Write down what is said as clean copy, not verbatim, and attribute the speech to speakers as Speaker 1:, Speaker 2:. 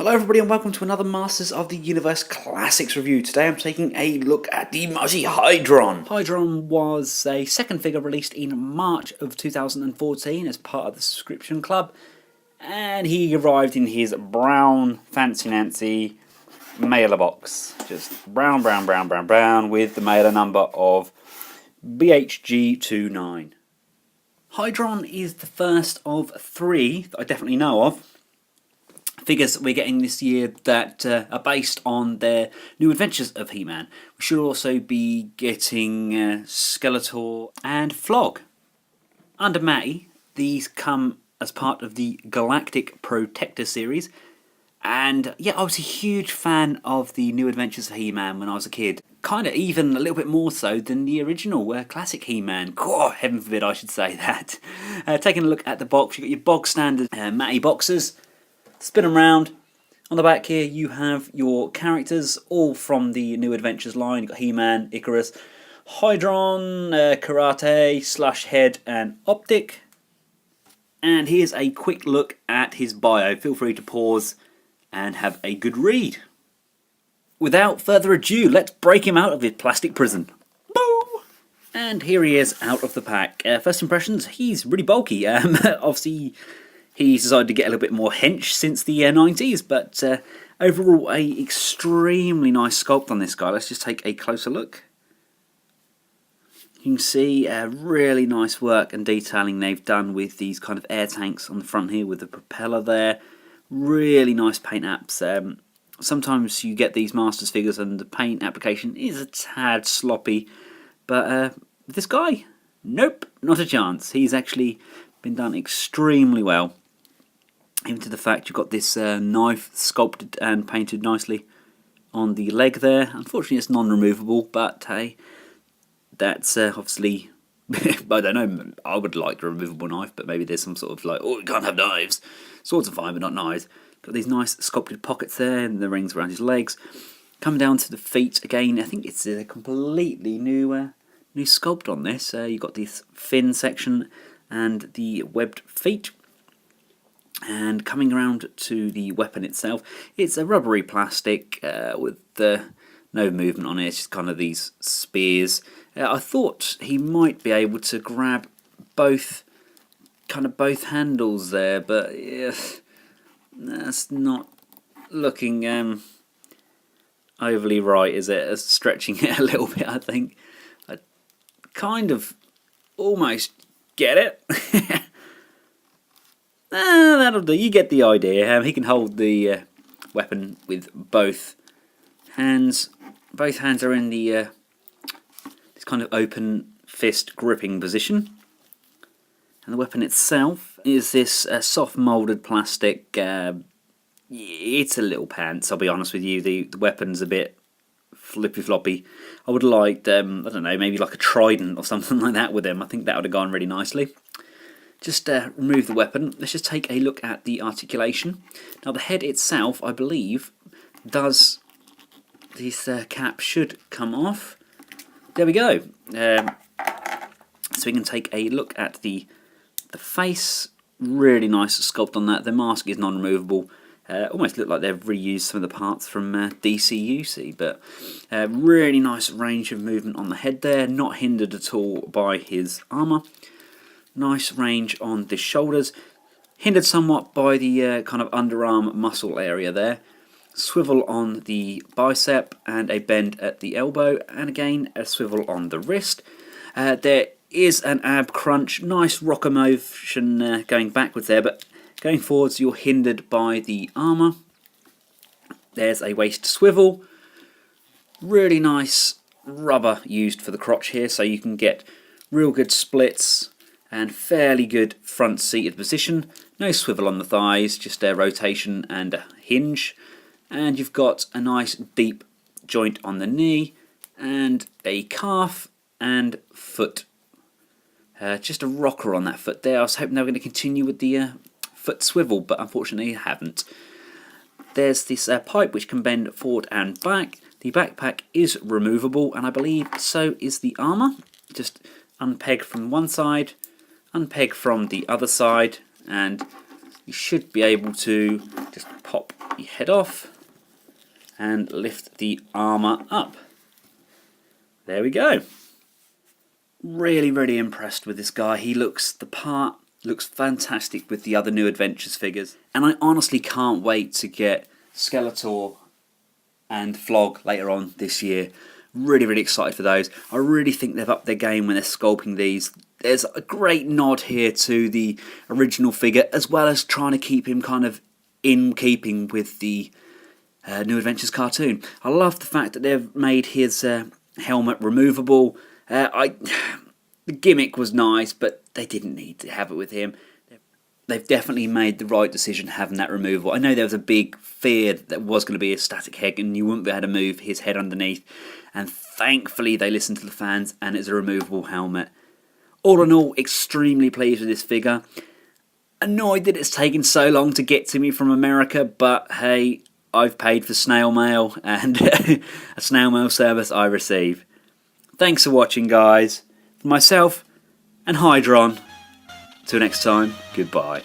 Speaker 1: Hello everybody and welcome to another Masters of the Universe Classics review. Today I'm taking a look at the mighty Hydron. Hydron was a second figure released in March of 2014 as part of the subscription club. And he arrived in his brown Fancy Nancy mailer box. Just brown with the mailer number of BHG29. Hydron is the first of three that I definitely know of figures that we're getting this year that are based on their new adventures of He-Man. We should also be getting Skeletor and Flog. Under Matty, these come as part of the Galactic Protector series. And yeah, I was a huge fan of the new adventures of He-Man when I was a kid. Kind of even a little bit more so than the original classic He-Man. God, heaven forbid I should say that. Taking a look at the box, you've got your bog standard Matty boxes. Spin them round. On the back here you have your characters, all from the New Adventures line. You've got He-Man, Icarus, Hydron, Karate, Slush Head and Optic. And here's a quick look at his bio. Feel free to pause and have a good read. Without further ado, let's break him out of his plastic prison. Boo! And here he is out of the pack. First impressions, he's really bulky. Obviously, he's decided to get a little bit more hench since the 90s, but overall a extremely nice sculpt on this guy. Let's just take a closer look. You can see really nice work and detailing they've done with these kind of air tanks on the front here with the propeller there. Really nice paint apps. Sometimes you get these Masters figures and the paint application is a tad sloppy, but this guy, nope, not a chance. He's actually been done extremely well. Even to the fact you've got this knife sculpted and painted nicely on the leg there. Unfortunately it's non-removable, but hey, that's obviously, I don't know, I would like a removable knife, but maybe there's some sort of like, oh, you can't have knives. Swords are fine, but not knives. Got these nice sculpted pockets there, and the rings around his legs. Come down to the feet again. I think it's a completely new sculpt on this. You've got this fin section and the webbed feet. And coming around to the weapon itself, it's a rubbery plastic with no movement on it. It's just kind of these spears. I thought he might be able to grab both handles there, but that's not looking overly right, is it? Stretching it a little bit, I think. I kind of almost get it. That'll do. You get the idea. He can hold the weapon with both hands. Both hands are in the this kind of open fist gripping position. And the weapon itself is this soft moulded plastic. It's a little pants, I'll be honest with you. The weapon's a bit flippy floppy. I would have liked, I don't know, maybe like a trident or something like that with him. I think that would have gone really nicely. Just remove the weapon. Let's just take a look at the articulation. Now the head itself, I believe, does, this cap should come off. There we go. So we can take a look at the face. Really nice sculpt on that. The mask is non-removable. Almost look like they've reused some of the parts from DCUC, but really nice range of movement on the head there. Not hindered at all by his armour. Nice range on the shoulders, hindered somewhat by the kind of underarm muscle area there. Swivel on the bicep and a bend at the elbow, and again a swivel on the wrist. There is an ab crunch, nice rocker motion going backwards there, but going forwards you're hindered by the armour. There's a waist swivel. Really nice rubber used for the crotch here, so you can get real good splits and fairly good front seated position. No swivel on the thighs, just a rotation and a hinge. And you've got a nice deep joint on the knee and a calf and foot. Just a rocker on that foot there. I was hoping they were going to continue with the foot swivel, but unfortunately haven't. There's this pipe which can bend forward and back. The backpack is removable, and I believe so is the armour. Just unpeg from one side, unpeg from the other side, and you should be able to just pop the head off and lift the armour up. There we go. Really, really impressed with this guy. He looks the part, looks fantastic with the other New Adventures figures. And I honestly can't wait to get Skeletor and Flog later on this year. Really, really excited for those. I really think they've upped their game when they're sculpting these. There's a great nod here to the original figure, as well as trying to keep him kind of in keeping with the New Adventures cartoon. I love the fact that they've made his helmet removable. The gimmick was nice, but they didn't need to have it with him. They've definitely made the right decision having that removable. I know there was a big fear that there was going to be a static head and you wouldn't be able to move his head underneath. And thankfully they listened to the fans and it's a removable helmet. All in all, extremely pleased with this figure. Annoyed that it's taken so long to get to me from America, but hey, I've paid for snail mail and a snail mail service I receive. Thanks for watching, guys. For myself and Hydron. Till next time, goodbye.